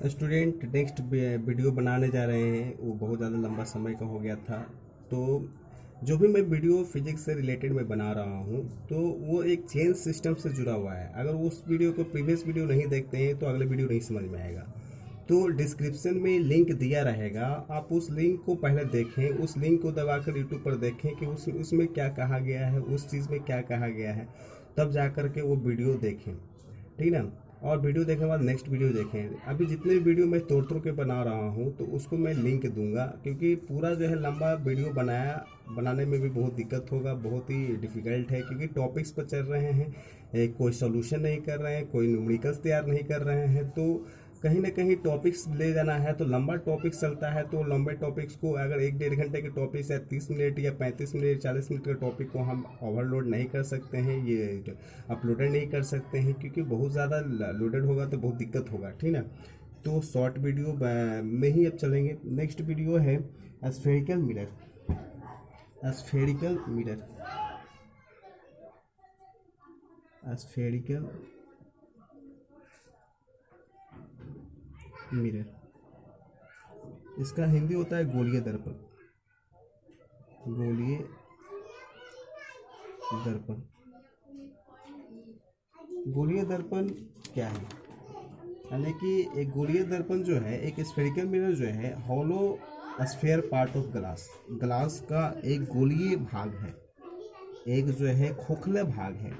Student next video बनाने जा रहे हैं। वो बहुत ज़्यादा लंबा समय का हो गया था। तो जो भी मैं वीडियो फिजिक्स से रिलेटेड मैं बना रहा हूँ तो वो एक चेन सिस्टम से जुड़ा हुआ है। अगर उस वीडियो को प्रीवियस वीडियो नहीं देखते हैं तो अगले वीडियो नहीं समझ में आएगा। तो डिस्क्रिप्शन में लिंक दिया रहेगा, आप उस लिंक को पहले देखें, उस लिंक को दबाकर यूट्यूब पर देखें कि उसमें क्या कहा गया है, उस चीज़ में क्या कहा गया है, तब जा कर के वो वीडियो देखें। ठीक ना। और वीडियो देखने के बाद नेक्स्ट वीडियो देखें। अभी जितने वीडियो मैं तोड़ तोड़ के बना रहा हूँ तो उसको मैं लिंक दूंगा, क्योंकि पूरा जो है लंबा वीडियो बनाने में भी बहुत दिक्कत होगा, बहुत ही डिफ़िकल्ट है, क्योंकि टॉपिक्स पर चल रहे हैं, कोई सोल्यूशन नहीं कर रहे हैं, कोई न्यूमेरिकल्स तैयार नहीं कर रहे हैं। तो कहीं ना कहीं टॉपिक्स ले जाना है तो लंबा टॉपिक चलता है। तो लंबे टॉपिक्स को अगर 1-1.5 घंटे के टॉपिक्स या 30 मिनट या 35 मिनट 40 मिनट के टॉपिक को हम ओवरलोड नहीं कर सकते हैं, ये अपलोडेड नहीं कर सकते हैं, क्योंकि बहुत ज़्यादा लोडेड होगा तो बहुत दिक्कत होगा। ठीक है। तो शॉर्ट वीडियो में ही अब चलेंगे। नेक्स्ट वीडियो है spherical mirror. Spherical mirror spherical mirror इसका हिंदी होता है गोलीय दर्पण। गोलीय दर्पण गोलीय दर्पण क्या है? यानी कि एक गोलीय दर्पण जो है, एक स्फेरिकल मिरर जो है, hollow sphere part of glass. Glass का एक गोलीय भाग है, एक जो है खोखला भाग है।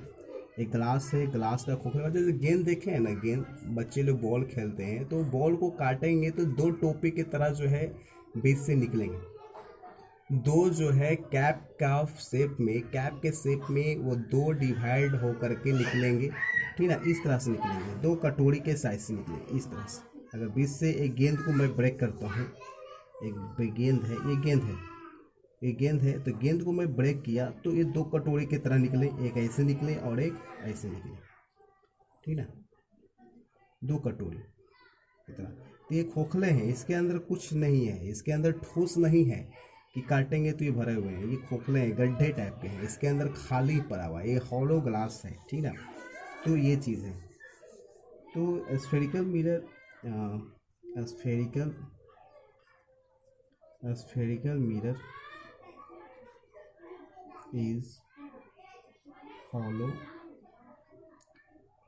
एक ग्लास है, ग्लास का खोखला भाग। जैसे गेंद देखे हैं ना, गेंद बच्चे लोग बॉल खेलते हैं तो बॉल को काटेंगे तो दो टोपी की तरह जो है बीच से निकलेंगे। दो जो है कैप के शेप में वो दो डिवाइड हो करके निकलेंगे। ठीक ना, इस तरह से निकलेंगे, दो कटोरी के साइज से निकलेंगे इस तरह से। अगर बीच से एक गेंद को मैं ब्रेक करता हूँ, एक गेंद है, ये गेंद है तो गेंद को मैं ब्रेक किया तो ये दो कटोरी की तरह निकले, एक ऐसे निकले और एक ऐसे निकले। ठीक ना, दो कटोरी की तरह। तो ये खोखले हैं, इसके अंदर कुछ नहीं है, इसके अंदर ठोस नहीं है कि काटेंगे तो ये भरे हुए हैं। ये खोखले हैं, गड्ढे टाइप के हैं, इसके अंदर खाली पड़ा हुआ है, ये हॉलो ग्लास है। ठीक ना। तो ये चीज़ है। तो spherical mirror spherical spherical mirror is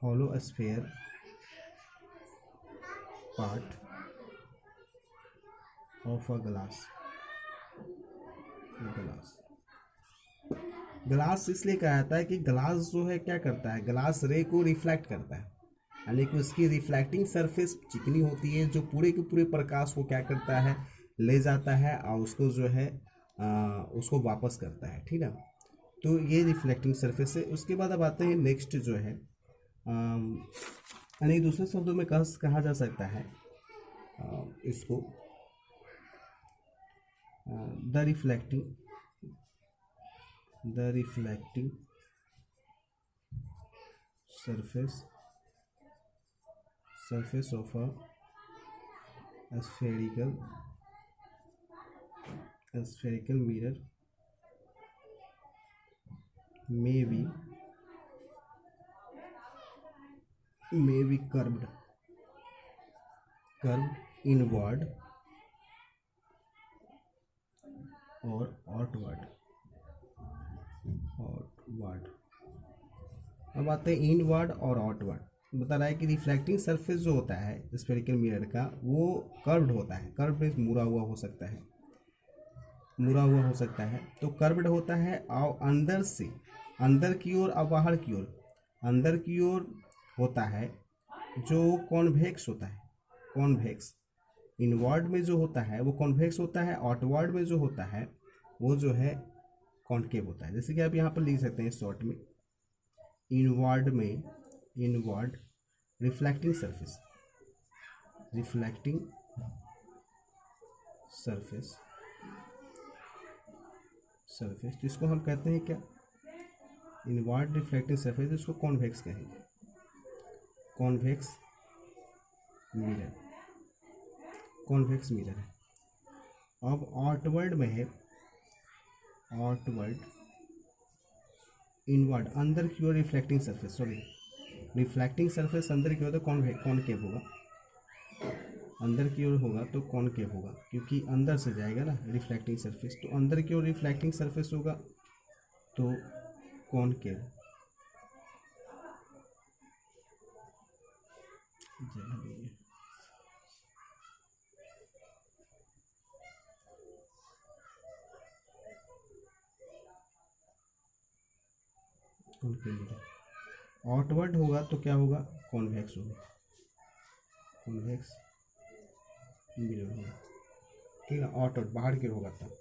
hollow sphere part of a glass इसलिए कहा जाता है कि ग्लास जो है क्या करता है, ग्लास रे को रिफ्लेक्ट करता है। यानी कि उसकी रिफ्लेक्टिंग सरफेस चिकनी होती है, जो पूरे के पूरे प्रकाश को क्या करता है, ले जाता है और उसको जो है उसको वापस करता है। ठीक है। तो ये रिफ्लेक्टिंग सरफेस है। उसके बाद अब आते हैं नेक्स्ट जो है, यानी दूसरे शब्दों में कहा जा सकता है इसको the reflecting surface of a spherical mirror may be curved inward और outward। अब आते हैं इनवर्ड और आउटवर्ड। बता रहा है कि रिफ्लेक्टिंग सरफेस जो होता है स्फेरिकल मिरर का, वो कर्व्ड होता है। कर्व्ड मीन्स मुड़ा हुआ हो सकता है। तो कर्व्ड होता है और अंदर की ओर और बाहर की ओर। अंदर की ओर होता है जो कॉन्वेक्स होता है, कॉन्वेक्स। इनवर्ड में जो होता है वो कॉन्वेक्स होता है, आउटवर्ड में जो होता है वो जो है कॉन्केव होता है। जैसे कि आप यहाँ पर लिख सकते हैं शॉर्ट में, इनवर्ड रिफ्लेक्टिंग सरफेस तो इसको हम कहते हैं क्या, इनवर्ड रिफ्लेक्टिंग सरफेस, इसको कॉन्वेक्स कहेंगे, कॉन्वेक्स मिरर है। अब आउटवर्ड में है, इनवर्ड अंदर की ओर रिफ्लेक्टिंग सरफेस अंदर की ओर तो कॉन्केव होगा। अंदर की ओर होगा तो कॉनकेव होगा, क्योंकि अंदर से जाएगा ना रिफ्लेक्टिंग सरफेस, तो अंदर की ओर रिफ्लेक्टिंग सरफेस होगा तो कॉनकेव। Concave mirror. आउटवर्ड होगा तो क्या होगा, कॉन्वेक्स होगा, कॉन्वेक्स मिरर होगा, ठीक है। आउटवर्ड बाहर की ओर होगा तब।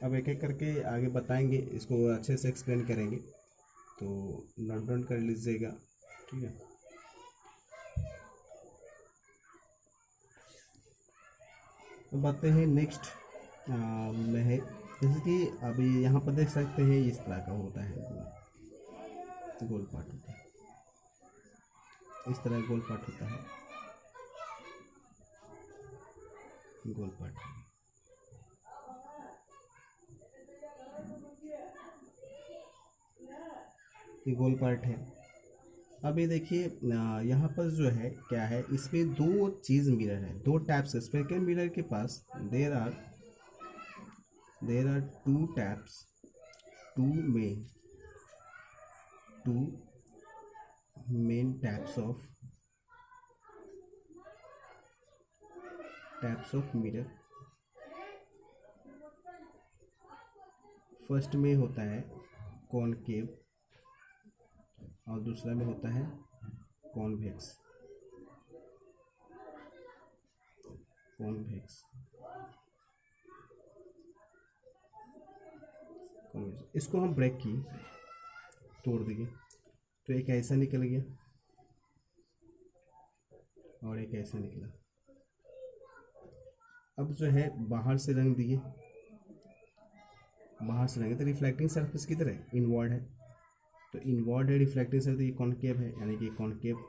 अब एक एक करके आगे बताएंगे, इसको अच्छे से एक्सप्लेन करेंगे, तो नोट डाउन कर लीजिएगा, ठीक है। अब बातें हैं नेक्स्ट में है, जैसे कि अभी यहाँ पर देख सकते हैं इस तरह का होता है, गोल पार्ट होता है, इस तरह गोल पार्ट होता है, गोल पार्ट। ये गोल पार्ट है। अब ये देखिए यहाँ पर जो है क्या है, इसमें दो चीज़ मिरर है, दो टैप्स। स्पेक्ट्रल मिरर के पास there are two taps, two main taps of mirror. First में होता है कॉनकेव और दूसरा में होता है कॉन्वेक्स। इसको हम ब्रेक किए, तोड़ दिए, तो एक ऐसा निकल गया और एक ऐसा निकला। अब जो है बाहर से रंग दिए, तो रिफ्लेक्टिंग सरफेस किधर है, इनवर्ड है, तो इनवर्ड है रिफ्लेक्टिंग सरफेस, ये कॉनकेव है, यानी कि कॉनकेव,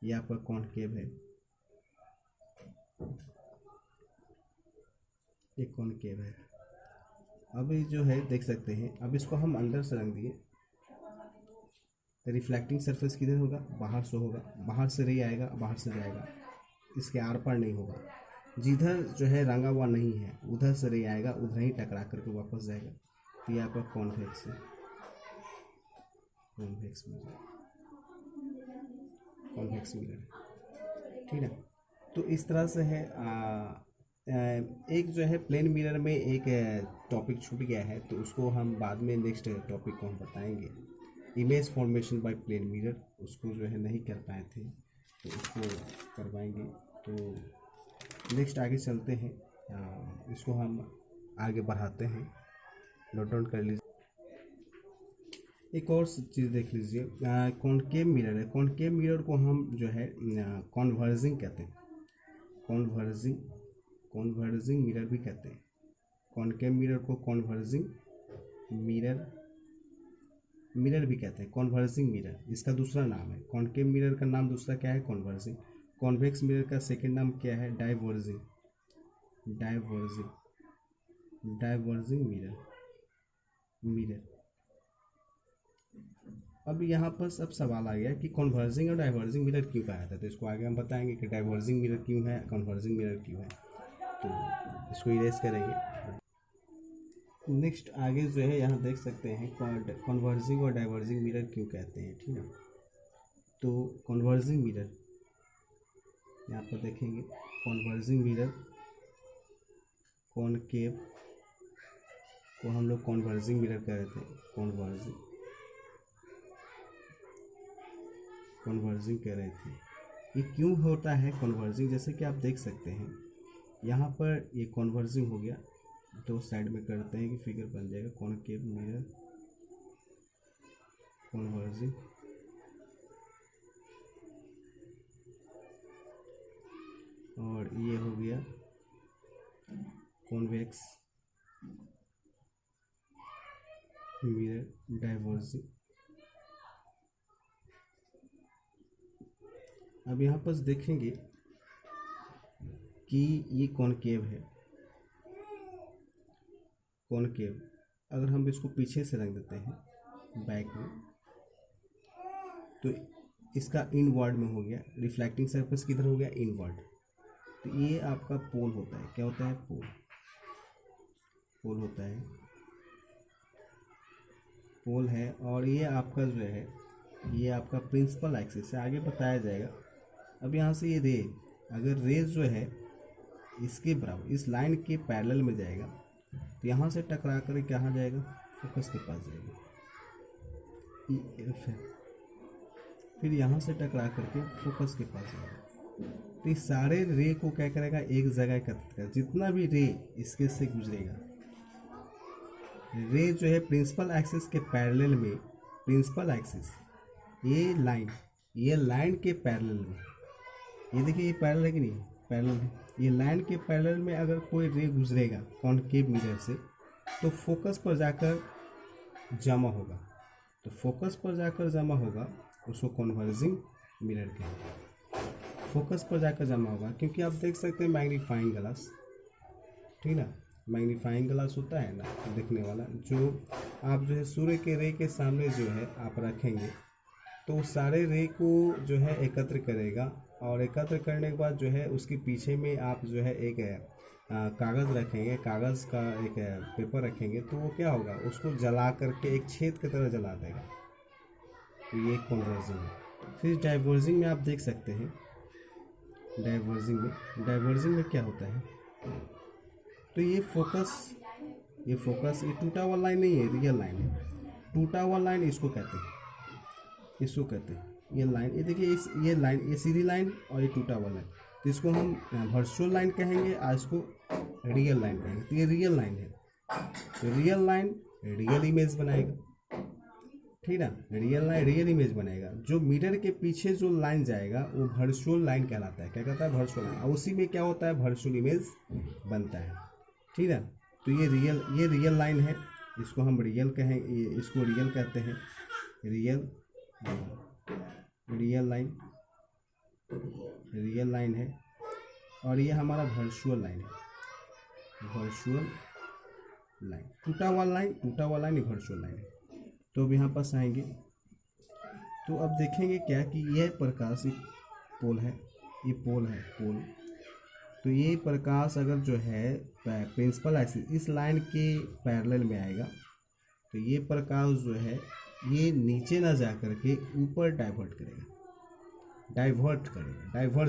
ये आपका कॉनकेव है, ये कॉनकेव है। अब ये जो है देख सकते हैं, अब इसको हम अंदर से रंग दिए, तो रिफ्लेक्टिंग सरफेस किधर होगा, बाहर से होगा, बाहर से रे आएगा, बाहर से जाएगा, इसके आर पार नहीं होगा। जिधर जो है रंगा हुआ नहीं है उधर से रे आएगा, उधर ही टकरा करके वापस जाएगा, तो ये आपका कॉन्वेक्स है, कॉन्वेक्स मिरर, ठीक है। तो इस तरह से है। एक जो है प्लेन मिरर में एक टॉपिक छूट गया है, तो उसको हम बाद में नेक्स्ट टॉपिक को हम बताएंगे, image formation by plane mirror, उसको जो है नहीं कर पाए थे, तो उसको करवाएंगे। तो नेक्स्ट आगे चलते हैं, इसको हम आगे बढ़ाते हैं, नोट डाउन कर लीजिए। एक और चीज़ देख लीजिए, कॉनकेव मिरर है, कॉनकेव मिरर को हम जो है कॉन्वर्जिंग कहते हैं, कॉन्वर्जिंग मिरर भी कहते हैं। कॉनकेव मिरर को कॉन्वर्जिंग मिरर भी कहते हैं, कॉन्वर्जिंग मिरर इसका दूसरा नाम है। कॉनकेव मिरर का नाम दूसरा क्या है, कॉन्वर्जिंग। कॉन्वेक्स मिरर का सेकंड नाम क्या है, डाइवर्जिंग मिरर। अब यहाँ पर सब सवाल आ गया कि कॉन्वर्जिंग और डाइवर्जिंग मिरर क्यों कहा जाता है, तो इसको आगे हम बताएंगे कि डाइवर्जिंग मिरर क्यों है, कॉन्वर्जिंग मिरर क्यों है, तो इसको इरेज करेंगे। नेक्स्ट आगे जो है यहाँ देख सकते हैं कॉन्वर्जिंग और डाइवर्जिंग मिरर क्यों कहते हैं, ठीक है। तो कॉन्वर्जिंग मिरर यहाँ पर देखेंगे, कॉन्वर्जिंग मिरर, कॉनकेव को हम लोग कॉन्वर्जिंग मिरर कह रहे थे, कॉन्वर्जिंग कह रहे थे। ये क्यों होता है कॉन्वर्जिंग, जैसे कि आप देख सकते हैं यहाँ पर ये कॉन्वर्जिंग हो गया, दो साइड में करते हैं कि फिगर बन जाएगा, कॉनकेव मिरर कॉन्वर्जिंग, और ये हो गया कॉन्वेक्स मिरर डाइवर्जिंग। अब यहाँ पर देखेंगे कि ये कॉनकेव है, कॉनकेव अगर हम इसको पीछे से रख देते हैं बैक में, तो इसका इनवर्ड में हो गया, रिफ्लेक्टिंग सरफेस किधर हो गया, इनवर्ड, तो तो ये आपका पोल होता है। क्या होता है? पोल। पोल होता है, पोल है। और ये आपका जो है, ये आपका प्रिंसिपल एक्सिस है, आगे बताया जाएगा। अब यहाँ से ये रे, अगर रे जो है इसके बराबर इस लाइन के पैरेलल में जाएगा तो यहाँ से टकरा कर कहाँ जाएगा? फोकस के पास जाएगा, ई एफ है। फिर यहाँ से टकरा करके फोकस के पास जाएगा। तो इस सारे रे को क्या करेगा? एक जगह एकत्रित कर, जितना भी रे इसके से गुजरेगा, रे जो है प्रिंसिपल एक्सिस के पैरेलल में, प्रिंसिपल एक्सिस ये लाइन के पैरेलल में, ये देखिए ये पैरेलल है कि नहीं? पैरेलल है। ये लाइन के पैरेलल में अगर कोई रे गुजरेगा कॉनकेव मिरर से तो फोकस पर जाकर जमा होगा। तो फोकस पर जाकर जमा होगा, उसको कन्वर्जिंग मिरर कहेंगे। फोकस पर जाकर जमा होगा, क्योंकि आप देख सकते हैं मैग्नीफाइंग ग्लास, ठीक ना, मैग्नीफाइंग ग्लास होता है ना देखने वाला, जो आप जो है सूर्य के रे के सामने जो है आप रखेंगे तो सारे रे को जो है एकत्र करेगा, और एकत्र करने के बाद जो है उसके पीछे में आप जो है एक कागज़ रखेंगे, कागज़ का एक पेपर रखेंगे, तो वो क्या होगा? उसको जला करके एक छेद की तरह जला देगा। तो ये कन्वर्जिंग है। फिर डाइवर्जिंग में आप देख सकते हैं, डाइवर्जिंग में क्या होता है? तो ये फोकस ये टूटा हुआ लाइन नहीं है, रियल लाइन है। टूटा हुआ लाइन इसको कहते हैं, ये लाइन, ये देखिए ये लाइन, ये सीधी लाइन और ये टूटा हुआ लाइन, तो इसको हम वर्चुअल लाइन कहेंगे, और इसको रियल लाइन कहेंगे। तो ये रियल लाइन है। तो रियल लाइन रियल इमेज बनाएगा, ठीक ना, रियल लाइन रियल इमेज बनाएगा। जो मिरर के पीछे जो लाइन जाएगा वो वर्चुअल लाइन कहलाता है। क्या कहता है? Virtual line. और उसी में क्या होता है? वर्चुअल इमेज बनता है, ठीक है। तो ये रियल लाइन है, इसको हम रियल कहेंगे, इसको रियल कहते हैं, रियल लाइन है। और ये हमारा वर्चुअल लाइन है, वर्चुअल लाइन। टूटा हुआ लाइन वर्चुअल लाइन है। तो अब यहाँ पास आएंगे तो अब देखेंगे क्या कि यह प्रकाश एक पोल है, ये पोल है, पोल। तो ये प्रकाश अगर जो है प्रिंसिपल एक्सिस इस लाइन के पैरेलल में आएगा तो ये प्रकाश जो है ये नीचे ना जा करके ऊपर डाइवर्ज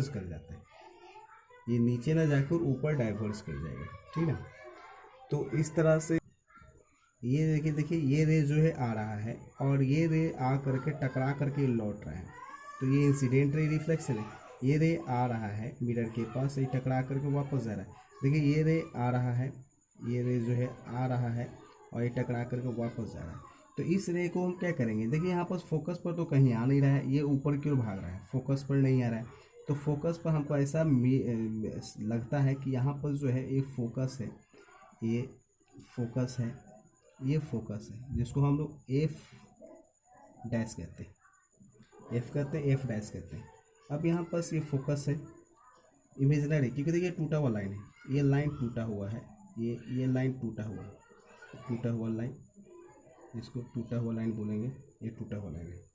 कर जाता है। ये नीचे ना जाकर ऊपर डाइवर्ज कर जाएगा, ठीक है। तो इस तरह से ये देखिए ये रे जो है आ रहा है और ये रे आ करके टकरा करके लौट रहा है। तो ये इंसिडेंट रे रिफ्लेक्शन है। ये रे आ रहा है मिरर के पास, ये टकरा करके वापस जा रहा है। देखिए ये रे आ रहा है, ये रे जो है आ रहा है और ये टकरा करके वापस जा रहा है। तो इस रे को हम क्या करेंगे? देखिए यहाँ पर फोकस पर तो कहीं आ नहीं रहा है, ये ऊपर की ओर भाग रहा है, फोकस पर नहीं आ रहा है। तो फोकस पर हमको ऐसा लगता है कि यहाँ पर जो है ये फोकस है, ये फोकस है, ये फोकस है, जिसको हम लोग एफ डैश कहते हैं, एफ डैश कहते हैं। अब यहाँ पर ये फोकस है इमेजिनरी, क्योंकि देखिए टूटा हुआ लाइन है, ये लाइन टूटा हुआ है, ये लाइन टूटा हुआ लाइन, इसको टूटा हुआ लाइन बोलेंगे, ये टूटा हुआ लाइन है।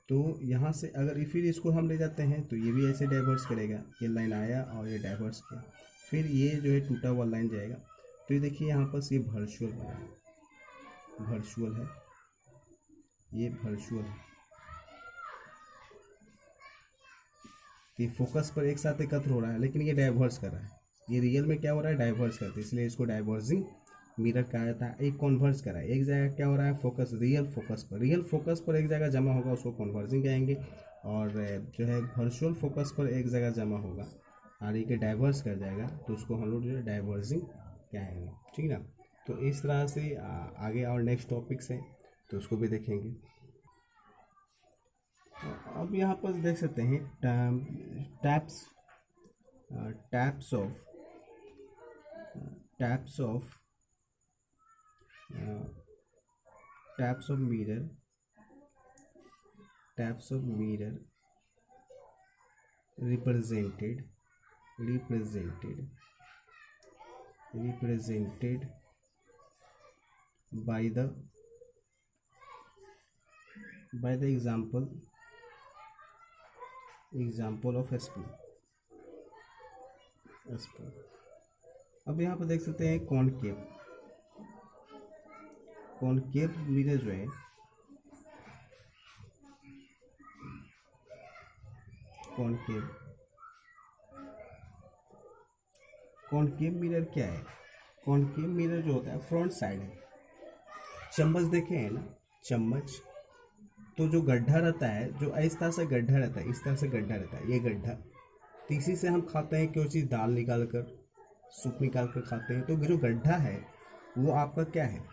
तो यहाँ से अगर फिर इसको हम ले जाते हैं तो ये भी ऐसे डाइवर्स करेगा, ये लाइन आया और ये डाइवर्स किया, फिर ये जो है टूटा हुआ लाइन जाएगा। तो ये देखिए यहाँ पर ये वर्चुअल बना है, वर्चुअल है, ये वर्चुअल है। ये फोकस पर एक साथ एकत्र हो रहा है लेकिन ये डाइवर्स कर रहा है। ये रियल में क्या हो रहा है? डाइवर्स करते हैं, इसलिए इसको डाइवर्जिंग मिरर कहा जाता है। एक कन्वर्ज कर रहा है, एक जगह क्या हो रहा है? फोकस, रियल फोकस पर एक जगह जमा होगा, उसको कन्वर्जिंग कहेंगे। और जो है वर्चुअल फोकस पर एक जगह जमा होगा और ये डाइवर्स कर जाएगा, तो उसको हम लोग जो है डाइवर्जिंग कहेंगे, ठीक है ना। तो इस तरह से आगे और नेक्स्ट टॉपिक्स हैं तो उसको भी देखेंगे। अब यहाँ पर देख सकते हैं taps of mirror represented by the example of a spoon. S पर। अब यहाँ पर देख सकते हैं कॉनकेव, कॉनकेव मिरर जो है, कॉनकेव, कॉनकेव मिरर क्या है? कॉनकेव मिरर जो होता है फ्रंट साइड है। चम्मच देखे हैं ना, चम्मच, तो जो गड्ढा रहता है, जो इस तरह से गड्ढा रहता है, इस तरह से गड्ढा रहता है, ये गड्ढा, तो इसी से हम खाते हैं कोई चीज़, दाल निकाल कर, सूप निकाल कर खाते हैं। तो जो गड्ढा है वो आपका क्या है?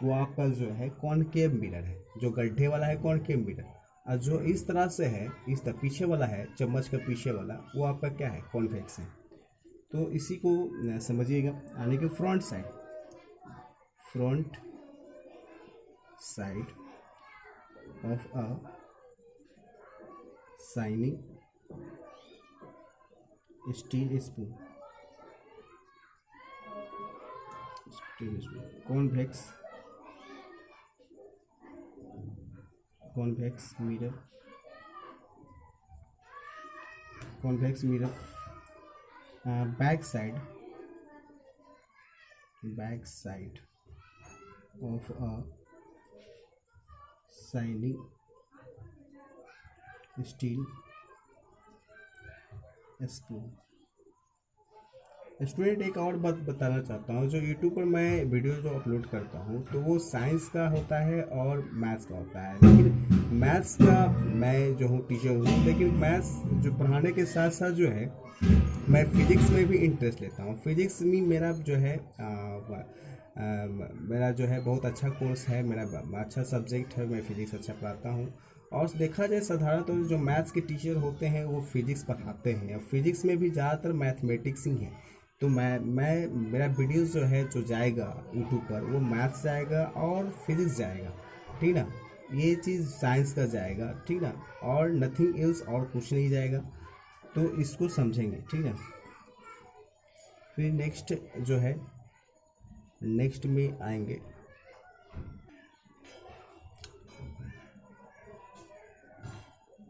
वो आपका जो है कॉनकेव मिरर है, जो गड्ढे वाला है कॉनकेव मिरर। और जो इस तरह से है, इस तरह पीछे वाला है, चम्मच का पीछे वाला, वो आपका क्या है? कॉन्वेक्स है। तो इसी को समझिएगा, यानी कि front side, front side of a shining steel spoon, convex, convex mirror, convex mirror, back side, back side of a shining steel spoon. Student एक और बात बताना चाहता हूँ, जो यूट्यूब पर मैं वीडियो जो अपलोड करता हूँ तो वो साइंस का होता है और मैथ्स का होता है। लेकिन मैथ्स का मैं जो हूँ टीचर हूँ, लेकिन मैथ्स जो पढ़ाने के साथ साथ जो है मैं फिजिक्स में भी इंटरेस्ट लेता हूँ। फिजिक्स में मेरा जो है मेरा जो है बहुत अच्छा कोर्स है, मेरा अच्छा सब्जेक्ट है, मैं फिजिक्स अच्छा पढ़ाता हूँ। और देखा जाए साधारणतः तो जो मैथ्स के टीचर होते हैं वो फिजिक्स पढ़ाते हैं, और फिजिक्स में भी ज़्यादातर मैथमेटिक्स ही है। तो मैं मेरा वीडियोस जो है जो जाएगा यूट्यूब पर, वो मैथ्स जाएगा और फिजिक्स जाएगा, ठीक ना। ये चीज़ साइंस का जाएगा, ठीक ना, और नथिंग एल्स, और कुछ नहीं जाएगा। तो इसको समझेंगे, ठीक है। फिर नेक्स्ट जो है, नेक्स्ट में आएंगे।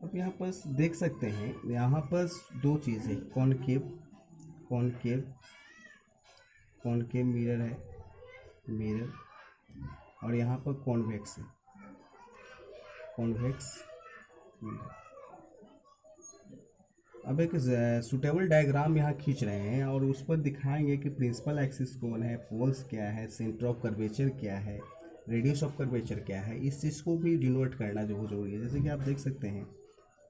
अब यहाँ पर देख सकते हैं, यहाँ पर दो चीज़ें, कॉनकेव, कॉनकेव, कॉनकेव मिरर है, मिरर, और यहाँ पर कॉन्वेक्स है, कॉन्वेक्स मिरर। अब एक सूटेबल डायग्राम यहाँ खींच रहे हैं और उस पर दिखाएंगे कि प्रिंसिपल एक्सिस कौन है, पोल्स क्या है, सेंटर ऑफ कर्वेचर क्या है, रेडियस ऑफ कर्वेचर क्या है। इस चीज़ को भी डिनोट करना जो जरूरी है। जैसे कि आप देख सकते हैं,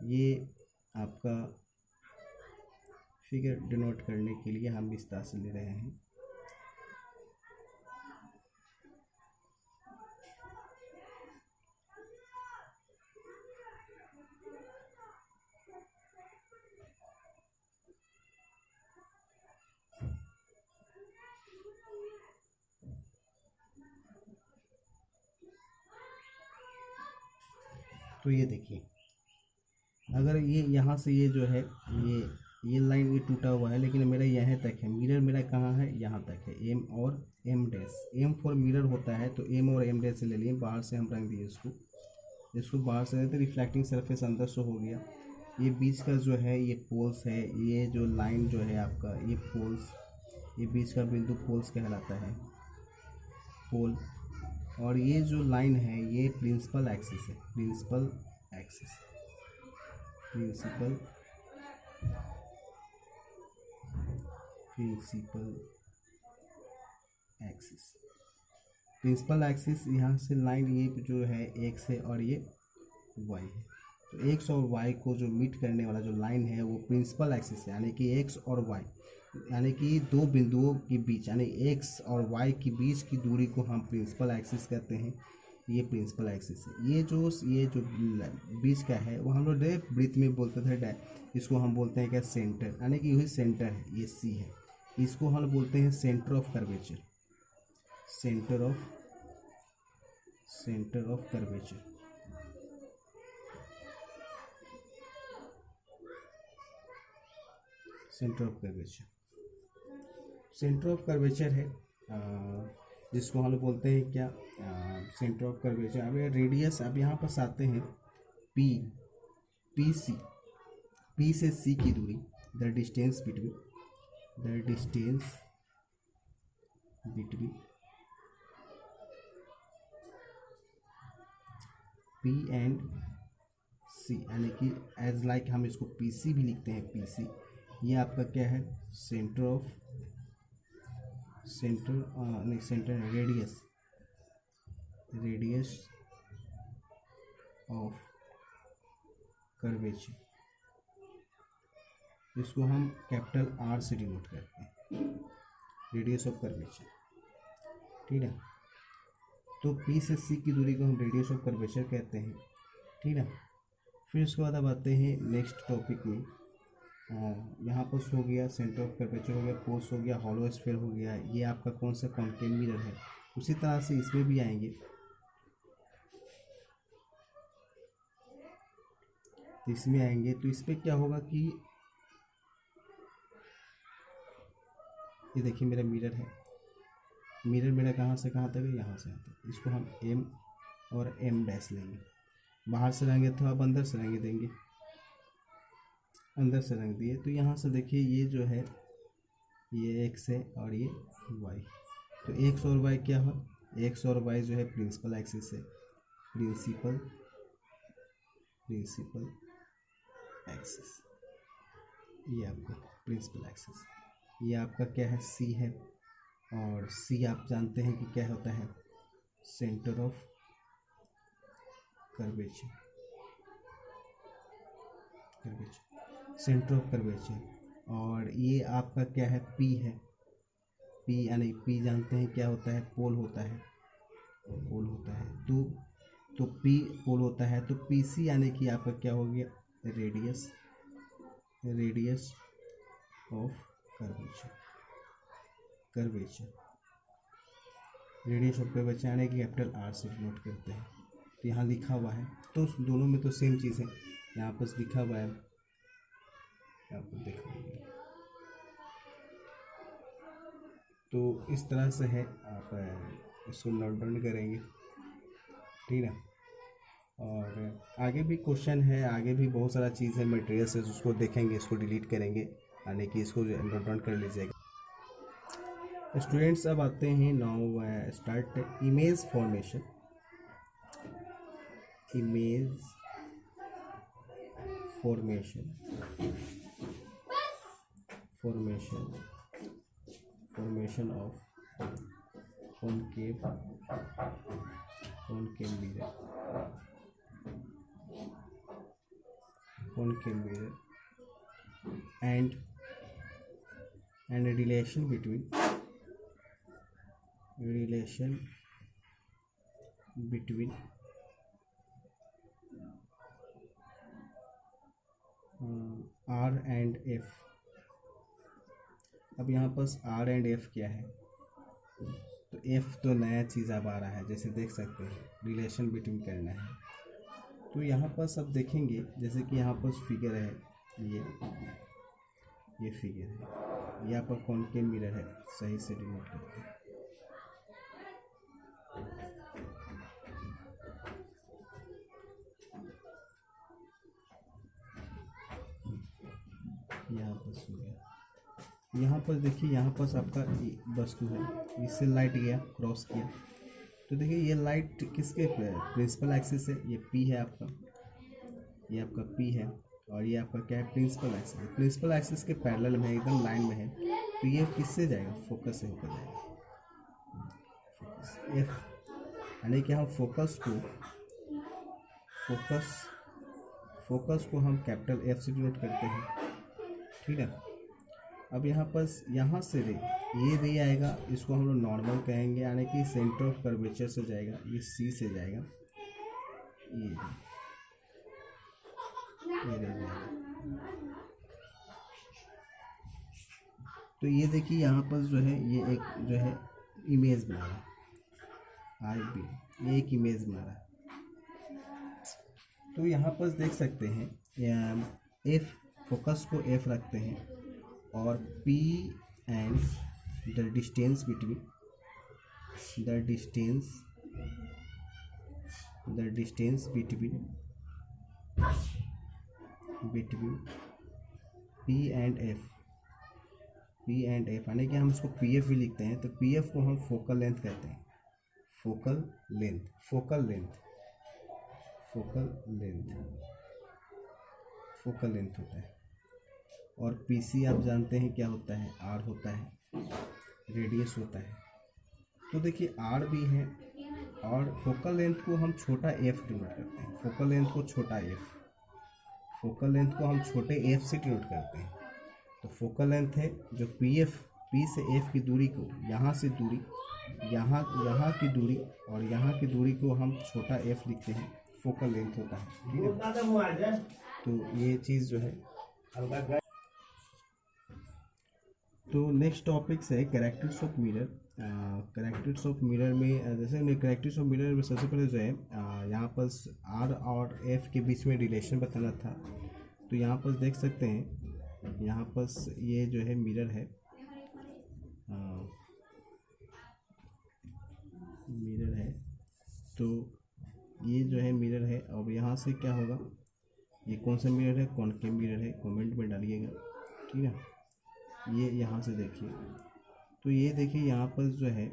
ये आपका फिगर डिनोट करने के लिए हम इस तरह से ले रहे हैं। तो ये देखिए, अगर ये यहाँ से ये जो है, ये लाइन ये टूटा हुआ है, लेकिन मेरा यहाँ तक है, मिरर मेरा कहाँ है? यहाँ तक है, एम और M dash. M for mirror होता है, तो एम और एम डैश से ले लिए, बाहर से हम रंग दिए इसको बाहर से तो रिफ्लेक्टिंग सरफेस अंदर से हो गया। ये बीच का जो है ये पोल्स है, ये जो लाइन जो है आपका, ये पोल्स, ये बीच का बिंदु पोल्स कहलाता है, पोल। और ये जो लाइन है ये प्रिंसिपल एक्सिस है, principal axis, principal axis, principal axis. यहाँ से लाइन ये जो है एक्स है और ये वाई है, तो एक्स और वाई को जो मीट करने वाला जो लाइन है वो प्रिंसिपल एक्सिस है, यानी कि एक्स और वाई, यानी कि दो बिंदुओं के बीच, यानी एक्स और वाई के बीच की दूरी को हम प्रिंसिपल एक्सिस कहते हैं। ये प्रिंसिपल एक्सिस है। ये जो बीच का है वो हम लोग वृत्त में बोलते थे, इसको हम बोलते हैं क्या? सेंटर, यानी कि यही सेंटर है, ये सी है। इसको हम बोलते हैं centre of curvature, centre of curvature. Centre of curvature, centre of curvature है, जिसको हम लोग बोलते हैं क्या? Centre of curvature. अब रेडियस, अब यहाँ पर आते हैं पी से सी की दूरी, the distance between the distance between P and C, यानी कि एज लाइक हम इसको PC भी लिखते हैं, PC ये आपका क्या है, सेंटर रेडियस ऑफ कर्वेचर, इसको हम कैपिटल R से डिनोट करते हैं, रेडियस ऑफ कर्वेचर। ठीक है, तो P से C की दूरी को हम रेडियस ऑफ कर्वेचर कहते हैं। ठीक है, फिर उसके बाद अब आते हैं नेक्स्ट टॉपिक में। यहाँ पर हो गया सेंटर ऑफ कर्वेचर, हो गया पोस्ट, हो गया हॉलो स्फीयर, हो गया ये आपका कौन सा कॉन्केव मिरर है। उसी तरह से इसमें भी आएंगे, तो इसमें आएंगे तो इस पर क्या होगा कि ये देखिए मेरा मिरर है, मिरर मेरा कहाँ से कहाँ तक है, यहाँ से यहाँ तक। इसको हम M और M डैश लेंगे, बाहर से रहेंगे तो आप अंदर से रहेंगे देंगे, अंदर से रंग दिए। तो यहाँ से देखिए ये जो है ये x है और ये y, तो x और y क्या है, x और y जो है प्रिंसिपल एक्सिस है, प्रिंसिपल एक्सिस, ये आपका प्रिंसिपल एक्सिस, ये आपका क्या है C है, और C आप जानते हैं कि क्या होता है, centre of curvature, centre of curvature. और ये आपका क्या है P है, P यानी P जानते हैं क्या होता है, पोल होता है, पोल होता है। तो P पोल होता है, तो PC यानी कि आपका क्या हो गया, radius of curvature, radius of curvature यानी कि कैपिटल R से नोट करते हैं। तो यहाँ लिखा हुआ है, तो दोनों में तो सेम चीज़ है, यहाँ पर लिखा हुआ है, यहाँ पर देख लीजिए। तो इस तरह से है, आप इसको नोट डाउन करेंगे। ठीक है, और आगे भी क्वेश्चन है, आगे भी बहुत सारा चीज़ है, मटेरियल्स है, उसको देखेंगे, इसको डिलीट करेंगे, यानी कि इसको नोट डाउन कर लीजिएगा। स्टूडेंट्स अब आते हैं now start image formation. formation of concave mirror and a relation between R and F। अब यहाँ पर R एंड F क्या है, तो F तो नया चीज़ अब आ रहा है, जैसे देख सकते हैं रिलेशन बिटवीन करना है। तो यहाँ पर सब देखेंगे, जैसे कि यहाँ पर फिगर है, ये फिगर है, यहाँ पर कॉनकेव मिरर है, सही से डिनोट करते हैं। यहाँ पर सो गया, यहाँ पर देखिए, यहाँ पर आपका वस्तु है, इससे लाइट गया, क्रॉस किया, तो देखिए ये लाइट किसके प्रिंसिपल एक्सिस है, ये P है आपका, ये आपका P है, और ये आपका क्या है, प्रिंसिपल एक्सिस। प्रिंसिपल एक्सिस के पैरेलल में एकदम लाइन में है, तो ये किससे जाएगा, फोकस से होकर जाएगा, F, यानी कि हम फोकस को हम कैपिटल F से डिनोट करते हैं। ठीक है, अब यहाँ से ये रे आएगा, इसको हम लोग नॉर्मल कहेंगे, यानी कि सेंटर ऑफ कर्वेचर से जाएगा, ये C से जाएगा, ये रे जाएगा। तो ये देखिए यहाँ पर जो है, ये एक जो है इमेज बना रहा है, ये एक इमेज बना रहा है। तो यहाँ पर देख सकते हैं F, फोकस को F रखते हैं, और P and the distance between P P and F, यानी कि हम इसको पी एफ भी लिखते हैं, तो पी एफ को हम फोकल लेंथ कहते हैं। Focal length, focal length, focal length, focal length होता है। और पी सी आप जानते हैं क्या होता है, आर होता है, रेडियस होता है। तो देखिए आर भी है, और फोकल लेंथ को हम छोटा एफ डिनोट करते हैं। फोकल लेंथ को छोटा एफ, फोकल लेंथ को हम छोटे एफ से डिनोट करते हैं। तो फोकल लेंथ है जो पी एफ, पी से एफ की दूरी को, यहाँ से दूरी, यहाँ की दूरी और यहाँ की दूरी को हम छोटा एफ लिखते हैं, फोकल लेंथ होता है। ठीक है, तो ये चीज़ जो है। तो नेक्स्ट टॉपिक है characters of mirror. Characters of mirror में जैसे कैरेक्टर्स ऑफ मिरर में सबसे पहले जो है यहाँ पर आर और एफ के बीच में रिलेशन बताना था। तो यहाँ पर देख सकते हैं, यहाँ पर ये जो है मिरर है, मिरर है। तो ये जो है मिरर है। अब यहाँ से क्या होगा, ये कौन सा मिरर है, कॉनकेव मिरर है, कमेंट में डालिएगा। ठीक है, ये यहाँ से देखिए, तो ये देखिए यहाँ पर जो है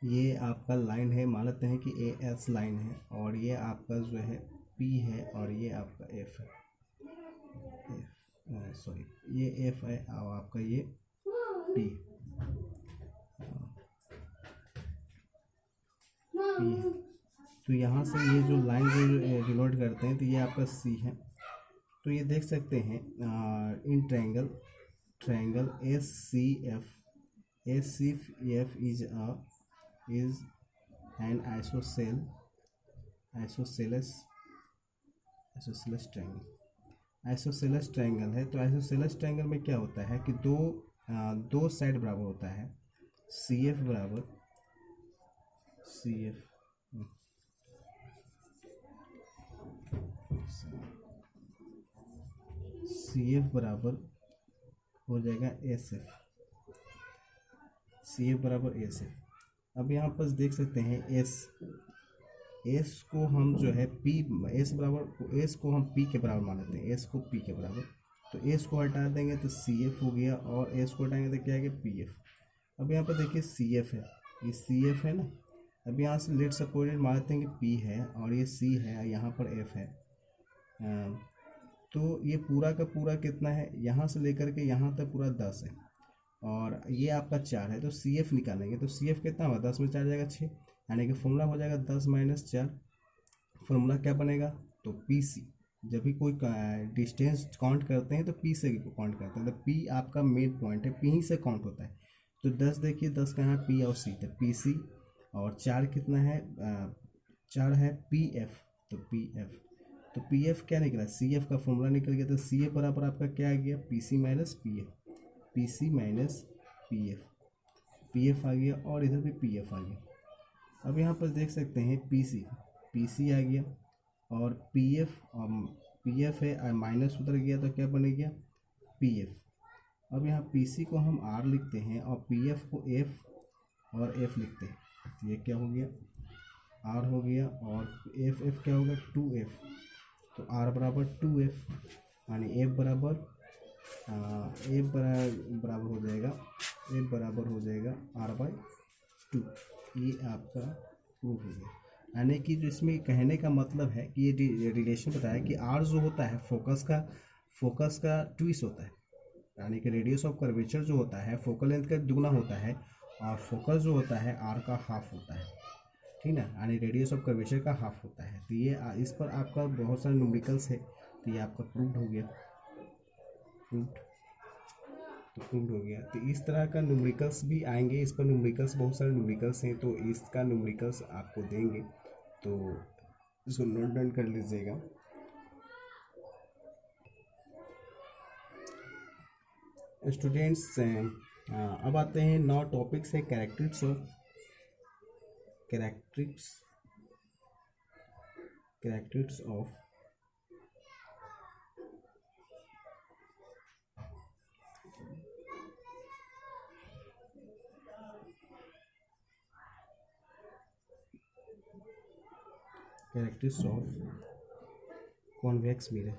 ये आपका लाइन है, मान लेते हैं कि ए एस लाइन है, और ये आपका जो है पी है, और ये आपका एफ है, सॉरी ये एफ है और आपका ये पी पी। तो यहाँ से ये जो लाइन जो डिनोट करते हैं, तो ये आपका सी है। तो ये देख सकते हैं इन triangle, triangle S C F, S C F is an isosceles, isosceles, isosceles triangle, isosceles triangle है। तो आइसोसेलस ट्रायंगल में क्या होता है कि दो साइड बराबर होता है, सी एफ बराबर सी एफ, सी एफ बराबर हो जाएगा एस एफ, सी एफ बराबर एस एफ। अब यहाँ पर देख सकते हैं एस को हम जो है पी, एस बराबर, एस को हम पी के बराबर मान लेते हैं, एस को पी के बराबर। तो एस को हटा देंगे तो सी एफ हो गया, और एस को हटाएंगे तो क्या आ गया, पी एफ। अब यहाँ पर देखिए सी एफ है, ये सी एफ है ना। अब यहाँ से लेट सपोर्टेड मान लेते हैं कि पी है और ये सी है, यहाँ पर एफ है। तो ये पूरा का पूरा कितना है, यहाँ से लेकर के यहाँ तक पूरा 10 है, और ये आपका 4 है। तो सी एफ निकालेंगे, तो सी एफ कितना होगा, 10 में 4 जाएगा 6, यानी कि फॉर्मूला हो जाएगा 10 माइनस 4। फॉर्मूला क्या बनेगा, तो पी सी। जब भी कोई डिस्टेंस काउंट करते हैं तो पी से काउंट करते हैं, तो पी आपका मेन पॉइंट है, पी ही से काउंट होता है। तो 10 देखिए, 10 कहाँ, पी और सी, तो पी सी। और 4 कितना है, 4 है पी एफ, तो पी एफ। तो पी एफ क्या निकला, सी एफ का फॉर्मूला निकल गया। तो सी एफ बराबर आपका क्या आ गया, P C minus P F, P C minus P F, P F आ गया, और इधर भी पी एफ आ गया। अब यहाँ पर देख सकते हैं पी सी आ गया, और पी एफ है माइनस उधर गया, तो क्या बन गया, पी एफ। अब यहाँ पी सी को हम आर लिखते हैं, और पी एफ को एफ और एफ लिखते हैं। तो ये क्या हो गया, आर हो गया, और एफ क्या होगा, 2f। तो आर बराबर 2f, यानी एफ बराबर बराबर हो जाएगा, एफ बराबर हो जाएगा r/2। ये आपका प्रूफ हो गया। यानी कि जो इसमें कहने का मतलब है कि ये रिलेशन बताया कि आर जो होता है फोकस का ट्विस होता है, यानी कि रेडियस ऑफ कर्वेचर जो होता है फोकल लेंथ का दुगना होता है, और फोकस जो होता है आर का हाफ होता है। ठीक ना, यानी रेडियस ऑफ कर्वेचर का हाफ होता है। तो ये इस पर आपका बहुत सारे न्यूमेरिकल्स है, तो ये आपका प्रूव्ड हो गया, प्रूव्ड हो गया। तो इस तरह का न्यूमेरिकल्स भी आएंगे, इस पर न्यूमेरिकल्स बहुत सारे न्यूमेरिकल्स हैं, तो इसका न्यूमेरिकल्स आपको देंगे, तो इसको नोट डाउन कर लीजिएगा। स्टूडेंट्स अब आते हैं, 9 टॉपिक्स है characteristics of convex mirror.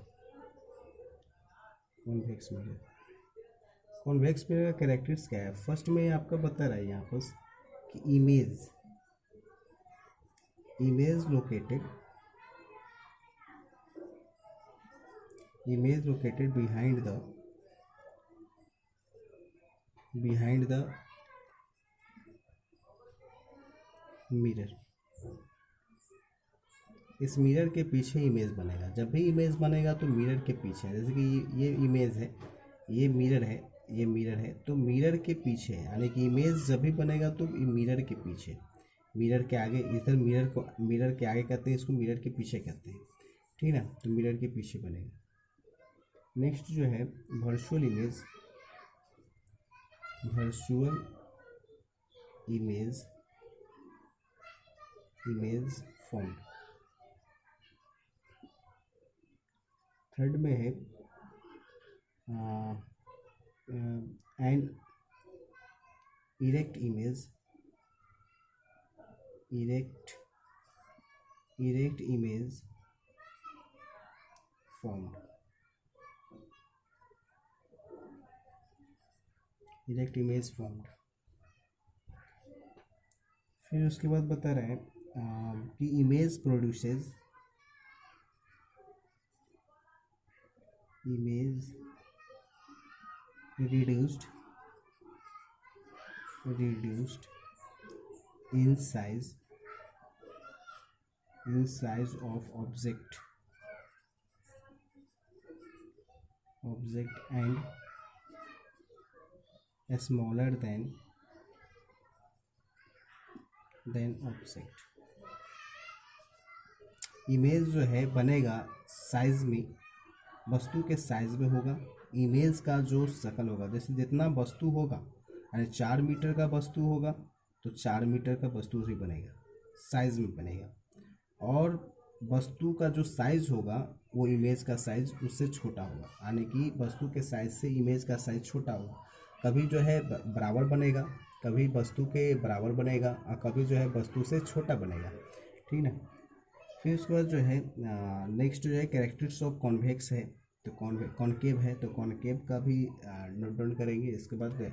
Convex mirror का कैरेक्टर्स क्या है? फर्स्ट में आपका बता रहा है यहाँ पर कि image located behind the mirror. इस मिरर के पीछे इमेज बनेगा। जब भी इमेज बनेगा तो मिरर के पीछे, जैसे कि ये इमेज है, ये मिरर है, तो मिरर के पीछे यानी कि इमेज जब भी बनेगा तो मिरर के पीछे, मिरर के आगे, इधर मिरर के आगे कहते हैं, इसको मिरर के पीछे कहते हैं, ठीक है ना। तो मिरर के पीछे बनेगा। नेक्स्ट जो है वर्चुअल इमेज फॉर्म। थर्ड में है an erect image form. Erect image formed. फिर उसके बाद बता रहे हैं कि image produces reduced in size of object and smaller than object. Image जो है बनेगा साइज में, वस्तु के साइज में होगा। इमेज का जो शकल होगा, जैसे जितना वस्तु होगा, यानी 4 मीटर का वस्तु होगा तो 4 मीटर का वस्तु ही बनेगा, साइज में बनेगा। और वस्तु का जो साइज होगा वो इमेज का साइज उससे छोटा होगा, यानी कि वस्तु के साइज से इमेज का साइज छोटा होगा। कभी जो है बराबर बनेगा, कभी वस्तु के बराबर बनेगा, और कभी जो है वस्तु से छोटा बनेगा, ठीक ना। फिर उसके बाद जो है नेक्स्ट जो है कैरेक्टर्स ऑफ कॉन्वेक्स है, तो कॉनकेव है, तो कॉनकेव का भी नोट डाउन करेंगे। इसके बाद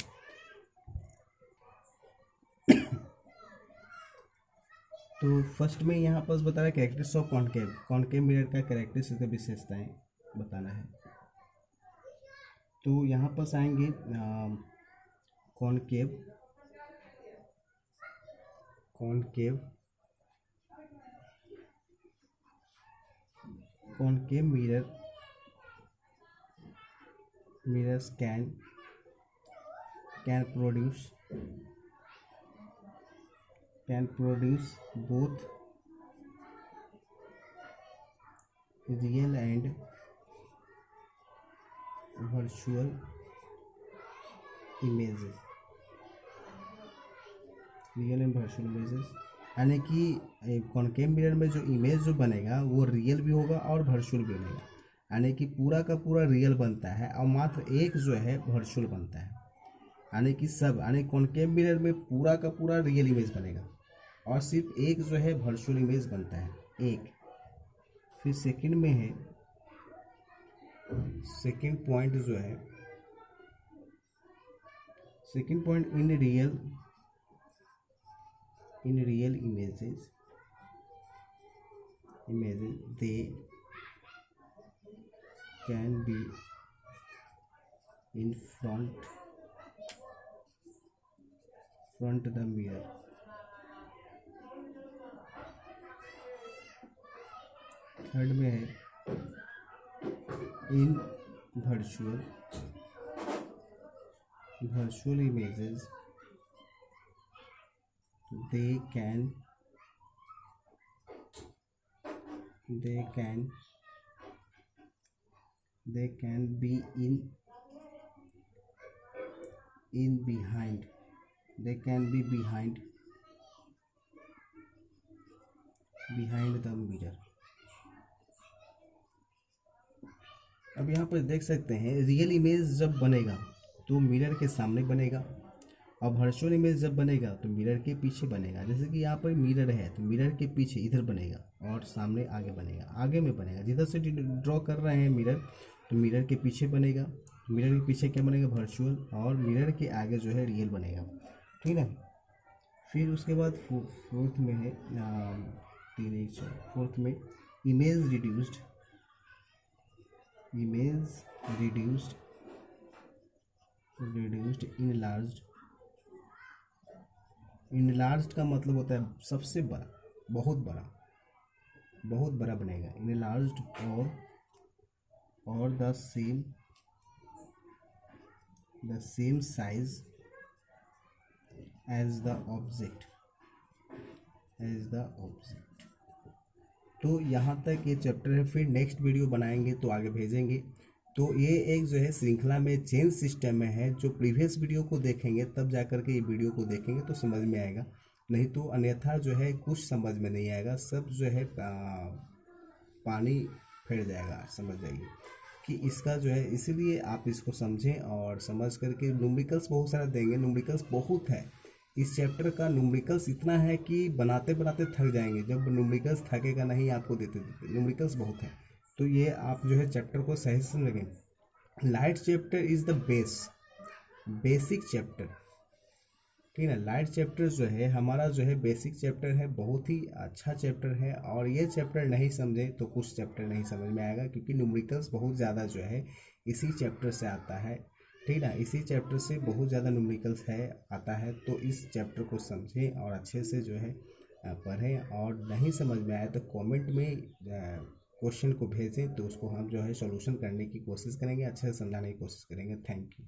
तो फर्स्ट में यहाँ पर बता रहा है कैरेक्टर्स ऑफ कॉनकेव मिरर का कैरेक्टरिस्टिक विशेषताएं बताना है। तो यहाँ पर आएंगे concave mirrors can produce both real and virtual images। यानी कि कॉनकेव मिरर में जो इमेज जो बनेगा वो रियल भी होगा और वर्चुअल भी बनेगा, यानी कि पूरा का पूरा रियल बनता है और मात्र एक जो है वर्चुअल बनता है। यानी कि सब, यानी कॉनकेव मिरर में पूरा का पूरा रियल इमेज बनेगा और सिर्फ एक जो है वर्चुअल इमेज बनता है, एक। फिर सेकंड में है, सेकंड पॉइंट जो है, second point in real images they can be in front the mirror। Third में है इन virtual images they can be behind the mirror। अब यहाँ पर देख सकते हैं रियल इमेज जब बनेगा तो मिरर के सामने बनेगा, और वर्चुअल इमेज जब बनेगा तो मिरर के पीछे बनेगा। जैसे कि यहाँ पर मिरर है तो मिरर के पीछे इधर बनेगा और सामने आगे बनेगा, आगे में बनेगा। जिधर से ड्रॉ कर रहे हैं मिरर तो मिरर के पीछे बनेगा, मिरर के पीछे क्या बनेगा, वर्चुअल, और मिरर के आगे जो है रियल बनेगा, ठीक है। फिर उसके बाद फोर्थ में है तीन एक चार, फोर्थ में image reduced, image reduced reduced enlarged. Enlarged का मतलब होता है सबसे बड़ा, बहुत बड़ा, बहुत बड़ा बनेगा। इनलार्ज्ड और the same size as the object, as the object. तो यहाँ तक ये चैप्टर है। फिर नेक्स्ट वीडियो बनाएंगे तो आगे भेजेंगे। तो ये एक जो है श्रृंखला में चेन सिस्टम में है, जो प्रीवियस वीडियो को देखेंगे तब जा कर के ये वीडियो को देखेंगे तो समझ में आएगा, नहीं तो अन्यथा जो है कुछ समझ में नहीं आएगा, सब जो है पानी फेर जाएगा, समझ जाइए कि इसका जो है। इसीलिए आप इसको समझें और समझ करके न्यूमेरिकल्स बहुत सारा देंगे, न्यूमेरिकल्स बहुत है इस चैप्टर का। न्यूमेरिकल्स इतना है कि बनाते बनाते थक जाएंगे, जब न्यूमेरिकल्स थकेगा नहीं आपको देते देते, न्यूमेरिकल्स बहुत है। तो ये आप जो है चैप्टर को सही से लगें। Light chapter is the basic chapter, ठीक है ना। लाइट चैप्टर जो है हमारा जो है बेसिक चैप्टर है, बहुत ही अच्छा चैप्टर है। और ये चैप्टर नहीं समझे तो कुछ चैप्टर नहीं समझ में आएगा, क्योंकि न्यूमेरिकल्स बहुत ज़्यादा जो है इसी चैप्टर से आता है, ठीक ना। इसी चैप्टर से बहुत ज़्यादा न्यूमेरिकल्स है आता है। तो इस चैप्टर को समझें और अच्छे से जो है पढ़ें। और नहीं समझ में आए तो कमेंट में क्वेश्चन को भेजें, तो उसको हम जो है सॉल्यूशन करने की कोशिश करेंगे, अच्छे से समझाने की कोशिश करेंगे। Thank you.